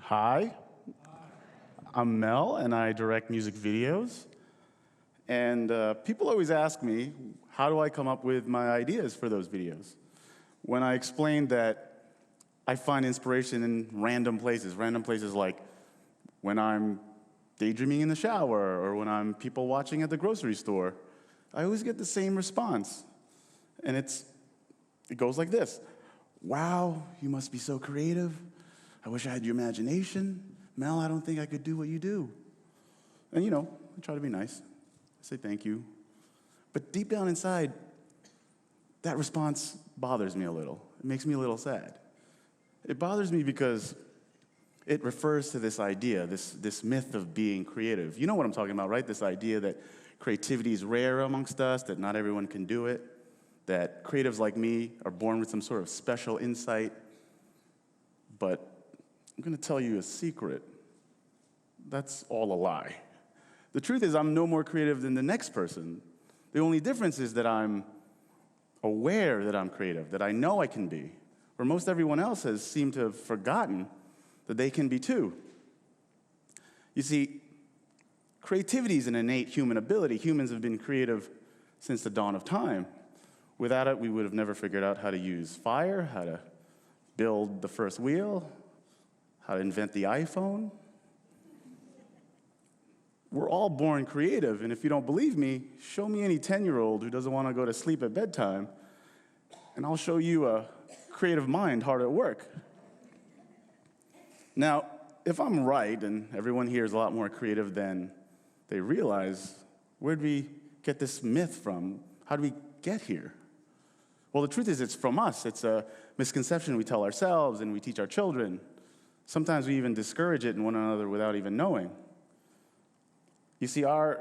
Hi, I'm Mel, and I direct music videos. And people always ask me, how do I come up with my ideas for those videos? When I explain that I find inspiration in random places like when I'm daydreaming in the shower or when I'm people watching at the grocery store, I always get the same response. And it goes like this. Wow, you must be so creative. I wish I had your imagination. Mel, I don't think I could do what you do. And I try to be nice. I say thank you. But deep down inside, that response bothers me a little. It makes me a little sad. It bothers me because it refers to this idea, this myth of being creative. You know what I'm talking about, right? This idea that creativity is rare amongst us, that not everyone can do it, that creatives like me are born with some sort of special insight. But I'm going to tell you a secret. That's all a lie. The truth is I'm no more creative than the next person. The only difference is that I'm aware that I'm creative, that I know I can be, where most everyone else has seemed to have forgotten that they can be too. You see, creativity is an innate human ability. Humans have been creative since the dawn of time. Without it, we would have never figured out how to use fire, how to build the first wheel, how to invent the iPhone. We're all born creative, and if you don't believe me, show me any 10-year-old who doesn't want to go to sleep at bedtime, and I'll show you a creative mind hard at work. Now, if I'm right, and everyone here is a lot more creative than they realize, where did we get this myth from? How did we get here? Well, the truth is it's from us. It's a misconception we tell ourselves and we teach our children. Sometimes we even discourage it in one another without even knowing. You see, our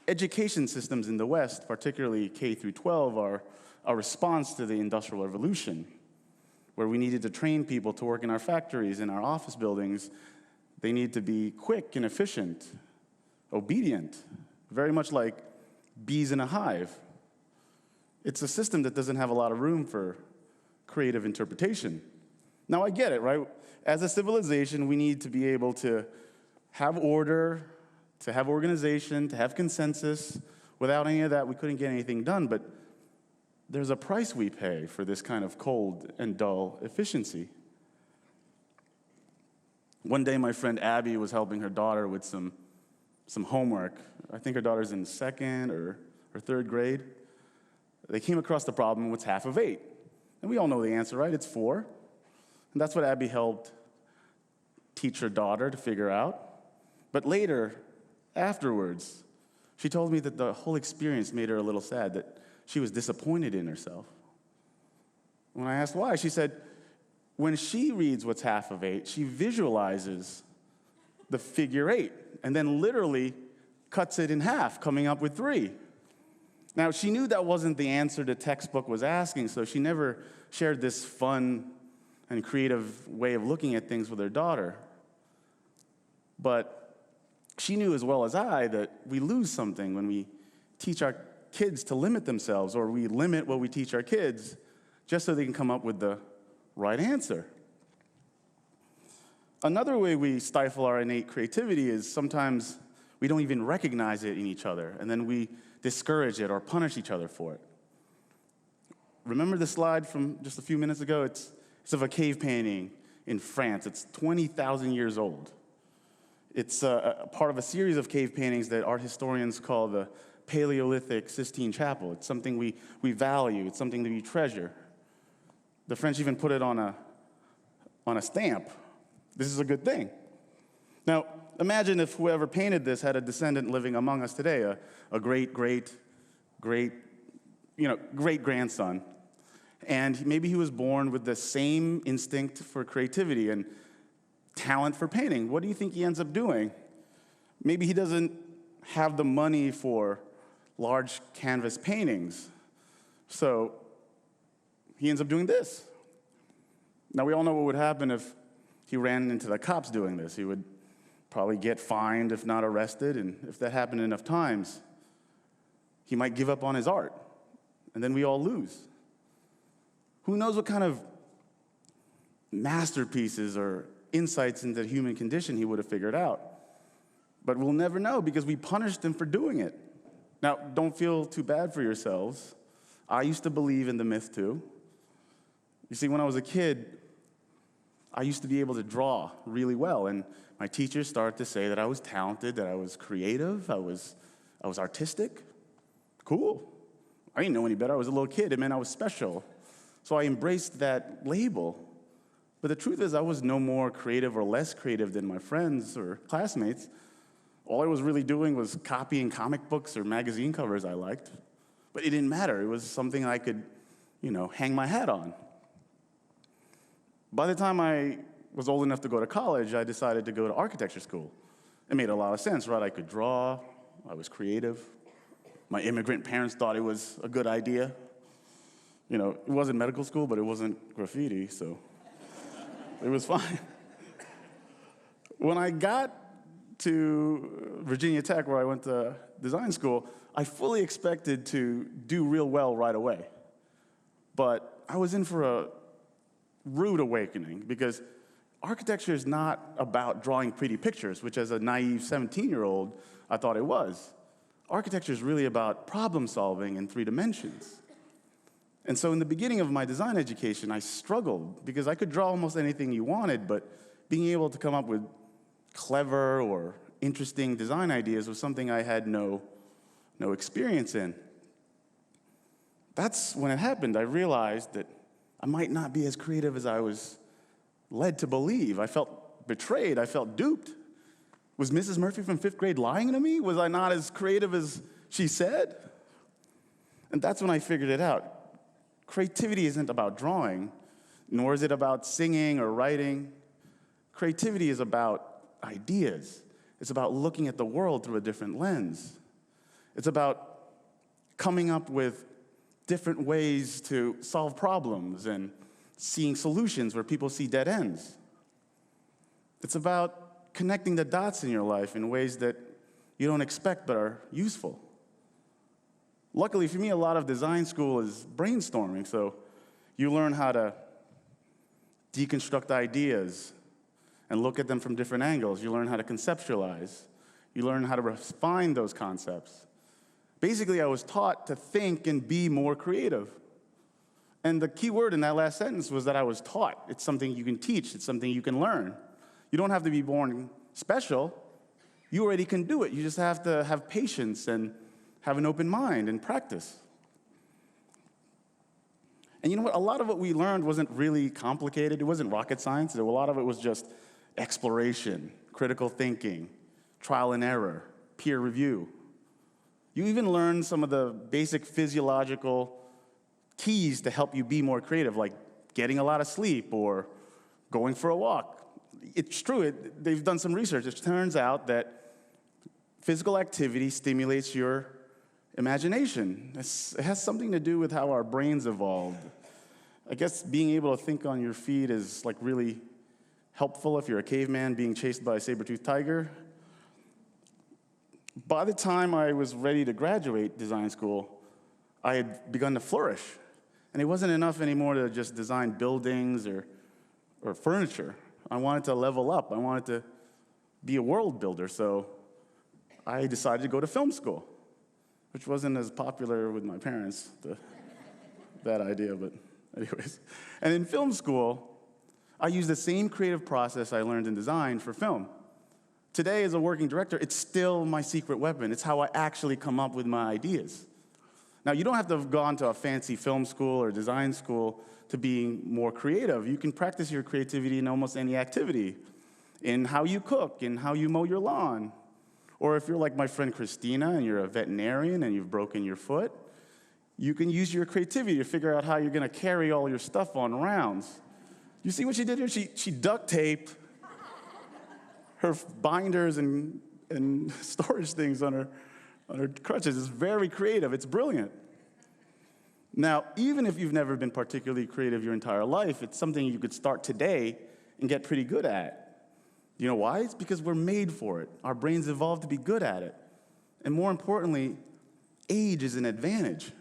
education systems in the West, particularly K through 12, are a response to the Industrial Revolution, where we needed to train people to work in our factories, in our office buildings. They need to be quick and efficient, obedient, very much like bees in a hive. It's a system that doesn't have a lot of room for creative interpretation. Now, I get it, right? As a civilization, we need to be able to have order, to have organization, to have consensus. Without any of that, we couldn't get anything done. But there's a price we pay for this kind of cold and dull efficiency. One day, my friend Abby was helping her daughter with some homework. I think her daughter's in second or third grade. They came across the problem, what's half of 8? And we all know the answer, right? It's 4. And that's what Abby helped teach her daughter to figure out. But later, afterwards, she told me that the whole experience made her a little sad, that she was disappointed in herself. When I asked why, she said, when she reads what's half of 8, she visualizes the figure 8, and then literally cuts it in half, coming up with 3. Now, she knew that wasn't the answer the textbook was asking, so she never shared this fun and creative way of looking at things with her daughter. But she knew as well as I that we lose something when we teach our kids to limit themselves, or we limit what we teach our kids just so they can come up with the right answer. Another way we stifle our innate creativity is sometimes we don't even recognize it in each other, and then we discourage it or punish each other for it. Remember the slide from just a few minutes ago? It's of a cave painting in France. It's 20,000 years old. It's a part of a series of cave paintings that art historians call the Paleolithic Sistine Chapel. It's something we value. It's something that we treasure. The French even put it on a stamp. This is a good thing. Now, imagine if whoever painted this had a descendant living among us today, a great-grandson. And maybe he was born with the same instinct for creativity and talent for painting. What do you think he ends up doing? Maybe he doesn't have the money for large canvas paintings, so he ends up doing this. Now, we all know what would happen if he ran into the cops doing this. He would probably get fined, if not arrested, and if that happened enough times, he might give up on his art, and then we all lose. Who knows what kind of masterpieces or insights into the human condition he would have figured out. But we'll never know because we punished him for doing it. Now, don't feel too bad for yourselves. I used to believe in the myth too. You see, when I was a kid, I used to be able to draw really well, and my teachers started to say that I was talented, that I was creative, I was artistic. Cool. I didn't know any better. I was a little kid. It meant I was special. So I embraced that label. But the truth is, I was no more creative or less creative than my friends or classmates. All I was really doing was copying comic books or magazine covers I liked. But it didn't matter. It was something I could, hang my hat on. By the time I was old enough to go to college, I decided to go to architecture school. It made a lot of sense, right? I could draw. I was creative. My immigrant parents thought it was a good idea. It wasn't medical school, but it wasn't graffiti, so it was fine. When I got to Virginia Tech, where I went to design school, I fully expected to do real well right away. But I was in for a rude awakening because architecture is not about drawing pretty pictures, which as a naive 17-year-old, I thought it was. Architecture is really about problem solving in 3 dimensions. And so in the beginning of my design education, I struggled because I could draw almost anything you wanted, but being able to come up with clever or interesting design ideas was something I had no experience in. That's when it happened. I realized that I might not be as creative as I was led to believe. I felt betrayed. I felt duped. Was Mrs. Murphy from 5th grade lying to me? Was I not as creative as she said? And that's when I figured it out. Creativity isn't about drawing, nor is it about singing or writing. Creativity is about ideas. It's about looking at the world through a different lens. It's about coming up with different ways to solve problems and seeing solutions where people see dead ends. It's about connecting the dots in your life in ways that you don't expect but are useful. Luckily for me, a lot of design school is brainstorming, so you learn how to deconstruct ideas and look at them from different angles. You learn how to conceptualize. You learn how to refine those concepts. Basically, I was taught to think and be more creative. And the key word in that last sentence was that I was taught. It's something you can teach. It's something you can learn. You don't have to be born special. You already can do it. You just have to have patience and have an open mind and practice. And you know what? A lot of what we learned wasn't really complicated. It wasn't rocket science. A lot of it was just exploration, critical thinking, trial and error, peer review. You even learn some of the basic physiological keys to help you be more creative, like getting a lot of sleep or going for a walk. It's true. They've done some research. It turns out that physical activity stimulates your imagination. It has something to do with how our brains evolved. I guess being able to think on your feet is like really helpful if you're a caveman being chased by a saber-toothed tiger. By the time I was ready to graduate design school, I had begun to flourish. And it wasn't enough anymore to just design buildings or furniture. I wanted to level up. I wanted to be a world builder. So I decided to go to film school, which wasn't as popular with my parents, that idea, but anyways. And in film school, I used the same creative process I learned in design for film. Today, as a working director, it's still my secret weapon. It's how I actually come up with my ideas. Now, you don't have to have gone to a fancy film school or design school to be more creative. You can practice your creativity in almost any activity, in how you cook, in how you mow your lawn. Or if you're like my friend Christina and you're a veterinarian and you've broken your foot, you can use your creativity to figure out how you're going to carry all your stuff on rounds. You see what she did here? She duct taped her binders and storage things on her crutches. It's very creative. It's brilliant. Now, even if you've never been particularly creative your entire life, it's something you could start today and get pretty good at. You know why? It's because we're made for it. Our brains evolved to be good at it. And more importantly, age is an advantage.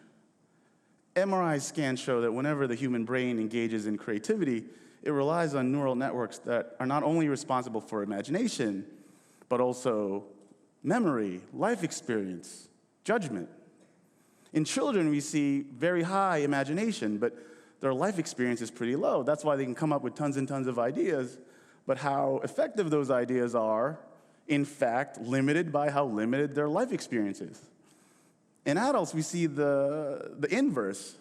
MRI scans show that whenever the human brain engages in creativity, it relies on neural networks that are not only responsible for imagination, but also memory, life experience, judgment. In children, we see very high imagination, but their life experience is pretty low. That's why they can come up with tons and tons of ideas, but how effective those ideas are, in fact, limited by how limited their life experience is. In adults, we see the inverse,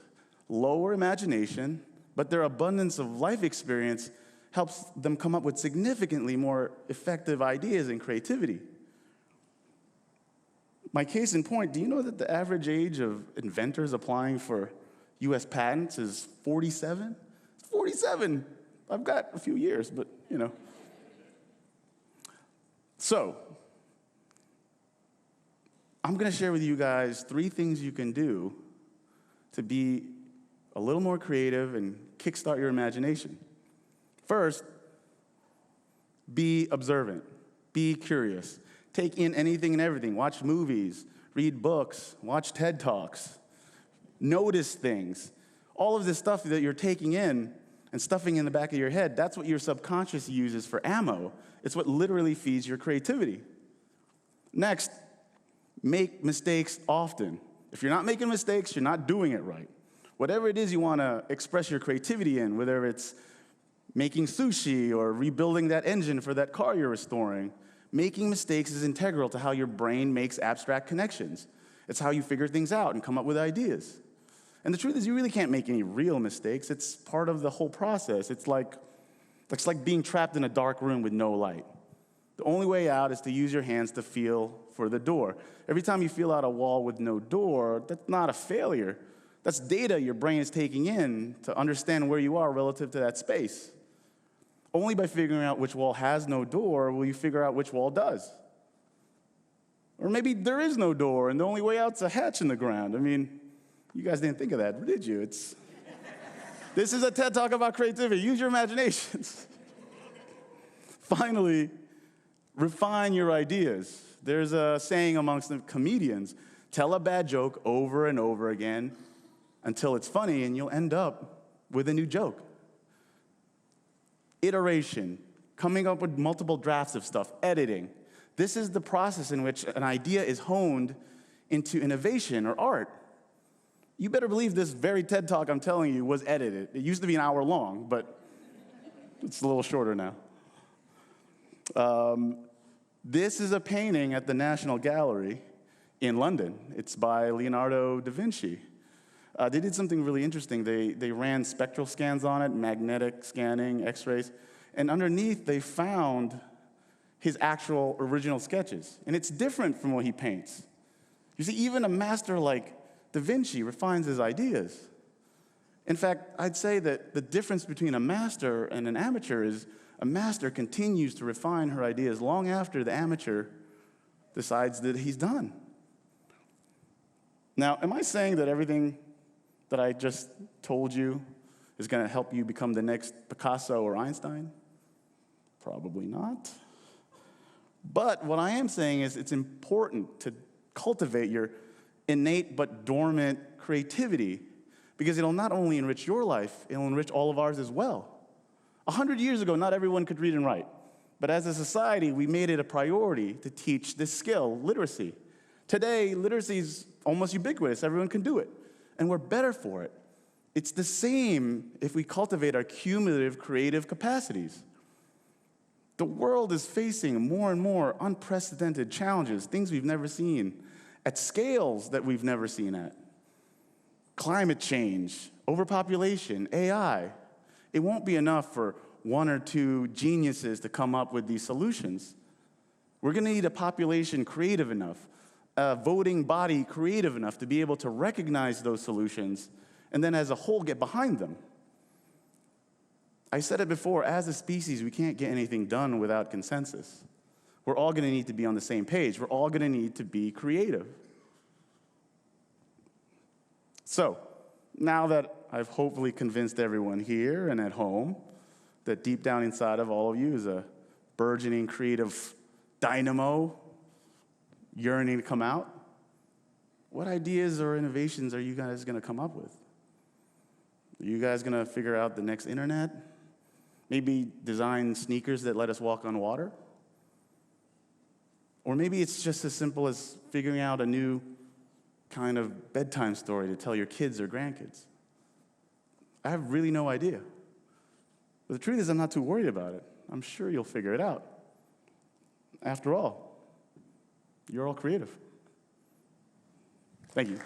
lower imagination, but their abundance of life experience helps them come up with significantly more effective ideas and creativity. My case in point, do you know that the average age of inventors applying for US patents is 47? 47! I've got a few years, but you know. So, I'm gonna share with you guys 3 things you can do to be a little more creative and kickstart your imagination. First, be observant, be curious. Take in anything and everything. Watch movies, read books, watch TED Talks, notice things. All of this stuff that you're taking in and stuffing in the back of your head, that's what your subconscious uses for ammo. It's what literally feeds your creativity. Next, make mistakes often. If you're not making mistakes, you're not doing it right. Whatever it is you want to express your creativity in, whether it's making sushi or rebuilding that engine for that car you're restoring, making mistakes is integral to how your brain makes abstract connections. It's how you figure things out and come up with ideas. And the truth is, you really can't make any real mistakes. It's part of the whole process. It's like being trapped in a dark room with no light. The only way out is to use your hands to feel for the door. Every time you feel out a wall with no door, that's not a failure. That's data your brain is taking in to understand where you are relative to that space. Only by figuring out which wall has no door will you figure out which wall does. Or maybe there is no door, and the only way out's a hatch in the ground. I mean, you guys didn't think of that, did you? This is a TED Talk about creativity. Use your imaginations. Finally, refine your ideas. There's a saying amongst the comedians, tell a bad joke over and over again until it's funny, and you'll end up with a new joke. Iteration, coming up with multiple drafts of stuff, editing. This is the process in which an idea is honed into innovation or art. You better believe this very TED Talk I'm telling you was edited. It used to be an hour long, but it's a little shorter now. This is a painting at the National Gallery in London. It's by Leonardo da Vinci. They did something really interesting. They ran spectral scans on it, magnetic scanning, X-rays, and underneath they found his actual original sketches. And it's different from what he paints. You see, even a master like da Vinci refines his ideas. In fact, I'd say that the difference between a master and an amateur is a master continues to refine her ideas long after the amateur decides that he's done. Now, am I saying that everything that I just told you is going to help you become the next Picasso or Einstein? Probably not. But what I am saying is it's important to cultivate your innate but dormant creativity, because it'll not only enrich your life, it'll enrich all of ours as well. 100 years ago, not everyone could read and write. But as a society, we made it a priority to teach this skill, literacy. Today, literacy is almost ubiquitous. Everyone can do it. And we're better for it. It's the same if we cultivate our cumulative creative capacities. The world is facing more and more unprecedented challenges, things we've never seen, at scales that we've never seen at. Climate change, overpopulation, AI. It won't be enough for 1 or 2 geniuses to come up with these solutions. We're going to need a population creative enough, a voting body creative enough to be able to recognize those solutions and then as a whole get behind them. I said it before, as a species, we can't get anything done without consensus. We're all going to need to be on the same page. We're all going to need to be creative. So, now that I've hopefully convinced everyone here and at home that deep down inside of all of you is a burgeoning creative dynamo yearning to come out, what ideas or innovations are you guys going to come up with? Are you guys going to figure out the next internet? Maybe design sneakers that let us walk on water? Or maybe it's just as simple as figuring out a new kind of bedtime story to tell your kids or grandkids. I have really no idea. But the truth is, I'm not too worried about it. I'm sure you'll figure it out. After all, you're all creative. Thank you.